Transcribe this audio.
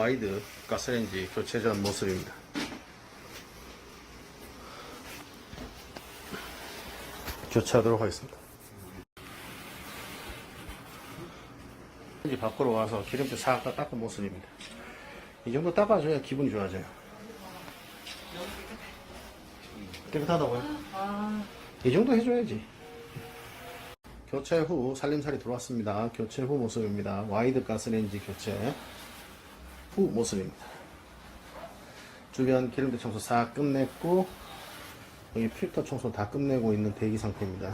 와이드 가스레인지 교체 전 모습입니다. 교체하도록 하겠습니다. 이제 밖으로 와서 기름때 싹 다 닦은 모습입니다. 이 정도 닦아줘야 기분이 좋아져요. 깨끗하다고요? 이 정도 해줘야지. 교체 후 살림살이 들어왔습니다. 교체 후 모습입니다. 와이드 가스레인지 교체 후 모습입니다. 주변 기름때 청소 싹 끝냈고 여기 필터 청소 다 끝내고 있는 대기 상태입니다.